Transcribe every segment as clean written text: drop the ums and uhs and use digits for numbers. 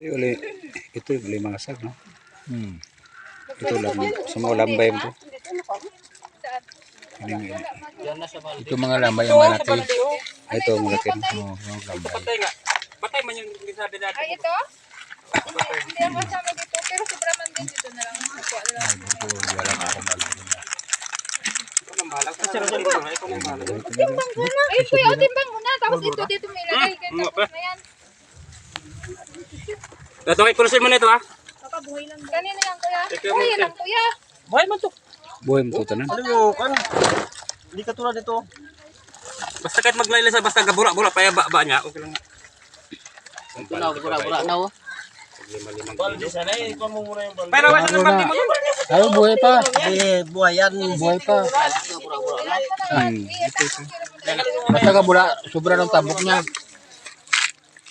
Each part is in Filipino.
Uli, ito uli masag, no? Hmm. Ito lang, sa mga lambay mo. Ito mga lambay ang malaki. Ito, malaki. Oh, mga lambay. Patay nga. Patay man yung sabi natin. Ay, ito? Hindi ako kasama dito. Pero sobra man din dito na lang. Kuha na lang. Ay, buto, di alam ako malaki na. Timbang ko na. Ay, kuya, timbang ko na. Tapos ito dito may ilagay. Kaya tapos na yan. Ito kay kulisin mo na ito ha. Buhay lang. Kanina yan, kuya. Buhay lang, kuya. Buhay man to. Buhay mo ito na. Ano yung kan? Hindi katulad nito. Basta kahit maglayla sa basta gabura-bura pa ba niya. Okay lang. Ito na, bura-bura na oh. Lima-limang kilo. Sana eh, ikaw mo muna yung balde. Pero wala nang pati mo. Ay, buhay pa. Eh, buhay yan. Buhay pa. Bura-bura na. Basta ka bula, sobra ng tabok niya.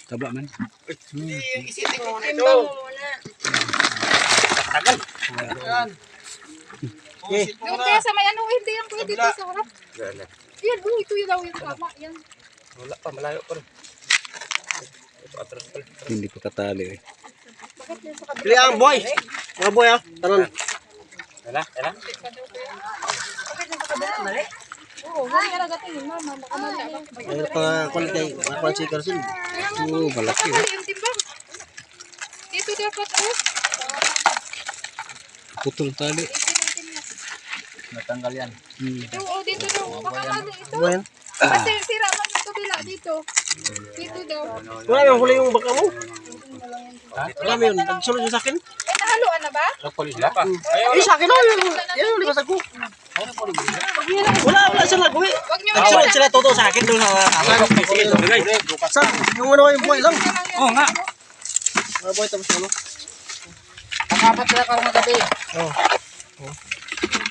Taba man. Isitin mo muna ito. Timbang mo muna. Tagal. Doon kaya sa may ano, hindi yan, kuya. Dito sa harap. Yan, ito yung daw yung tama. Yan. Wala pa, malayo pa rin. Ito atras pala. Hindi ko katali eh. Pili ang boy. Mga boy ah. Tanon. Wala, wala. Oo, ganyan talaga tingin, mama. Baka malabak. Ay, kulit kay Francis Garcin. Oo, malaki. Ay, yung timbang. Dito dapat, oh. Putol tali. Natanggal yan. Ito, oh, dito daw. Baka mali ito. Buhay yan. Kasi sira man yung kabila dito. Dito daw. Wala yung huli yung baka mo. Wala mo yun. Nagsunod yung sa akin. Eh, nahaluan na ba? Wala pa. Eh, sa akin oh. Yan yung libas ako. Wala siya nag-uwi. Huwag niyo Nagsunod sila todo sa akin doon sa kamay. Sige, bigay. Sa, yung ano yung buhay lang. Oo nga. Mga boy, tapos ano. Pang-apat sila karong magabi. Oh.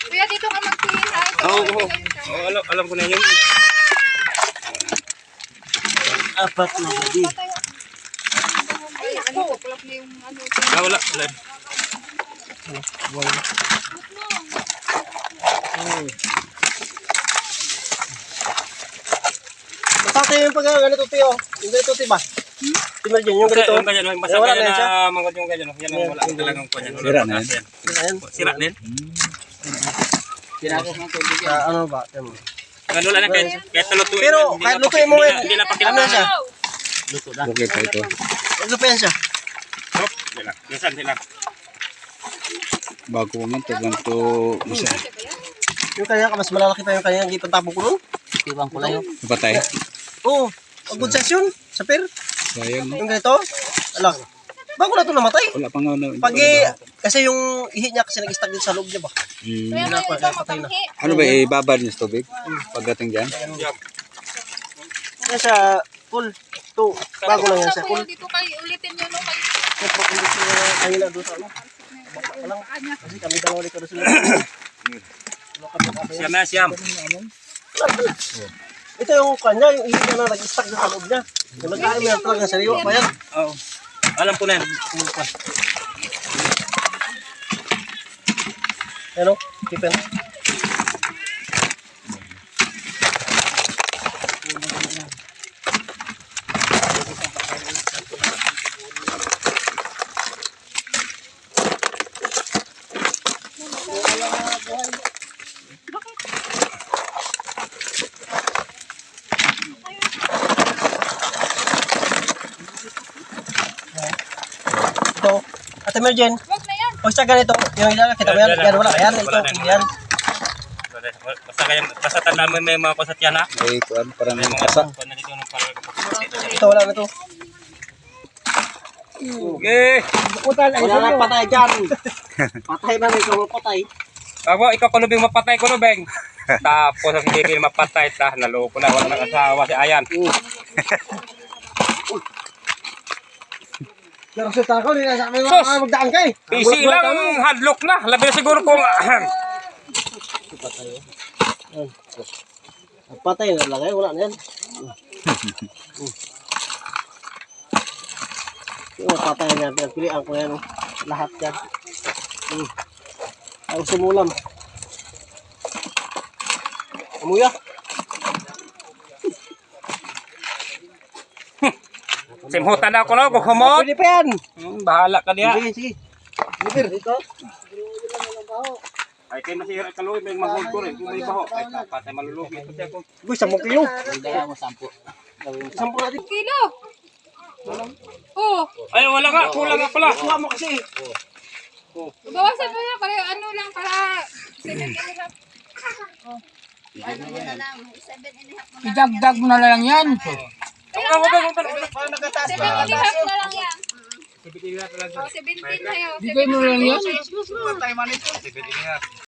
Kuya, dito ka magtingin ha. Ito, Oo, ito, oo. ito. Oo, alam ko na yun. Apat na gabi. Ay, ano, tuklap na yung ano. Ah, wala. Wala. Basta yung pag ganito tiyo. Yung ganito tiyo ba? Timel dyan, yung ganito. Yung ganyan, yung basta Wala ganyan na siya. na mga yung ganyan. Yan ang wala ang talagang kanyan. Sira na yan. Ayan. Sira din. Tinapos ng tubig yan. Sa ano ba? Tama. Ganun wala na kahit nalutuin. Pero hindi kahit na lutuin mo hindi yan, na- Hindi na ano pakilala. siya? Luto na. Okay pa ito. Ano pa yan siya? Hop, hindi na. Minsan, hindi na. Bago ko man ito, ganito isa. Yung kanya, mas malalaki pa yung kanya, hindi pantapong ko nun. Tiwang ko lang yun. Napatay. Oo, ang good size yun, sa per. Sayang, no? Yung ganito, ala, bago na ito namatay. Wala pa nga na. Pag kasi yung ihi niya kasi nag-stuck din sa loob niya ba? Hmm. Kuya, may Patay isang na. matanghi. Ano ba, ibabad niyo sa tubig? Pagdating dyan? Kaya siya, full, ito, bago lang yan siya, Kuya, full. dito kayo, ulitin nyo no kayo. Ito, kung kayo na doon sa ano. Walang, kasi kami dalawa dito doon sila. Siyam na, siyam. Ito yung kanya, yung ihi niya na nag-stuck din sa loob niya. Yung nag-aim yan talaga, sariwa pa yan. Oo. Alam ko na yan. Ano? Kipen. Ito, Ate Merjen, Huwag na yan. o siya ganito, yung ilalaki, kita mo yan, yan wala, yan, ito, yan. Basta kaya, basta tandaan mo may mga kusat yan ha. Ay, kuwan, parang May mga kasa. kuwan na dito ng parang Ito, wala na to. Okay. Wala na patay dyan. Patay na rin, ikaw patay. Ako, ikaw kulubing mapatay, kulubing. Tapos ang hindi rin mapatay, naloko na, wala nang asawa si Ayan. Pero sa tako, hindi na sa amin Sus! magdaan ka eh. Easy lang, hadlock na. Labi na siguro kung... Patay na lang eh, wala na yan. Yung patay niya, pinagpilihan ko yan. Lahat yan. Ang sumulam. Amuya. Simhutan ako no, kung humot. Pwede pa yan. Bahala ka diya. Sige, sige. Liver, ito. Ay, kayo masira ka luwi, may mahol ko rin. Kung may baho, ay patay malulugi. Kasi ako, Uy, 10 kilo. Daya mo 10. 10 natin. Kilo. Oh, ay, wala nga, kulang nga pala. Kuha mo kasi. bawasan mo na para ano lang para 7 and a half. Idagdag mo na lang yan. Wag. 7 and a half na lang yan. Oh, 17 na yun. Bigay mo lang yan. Sige,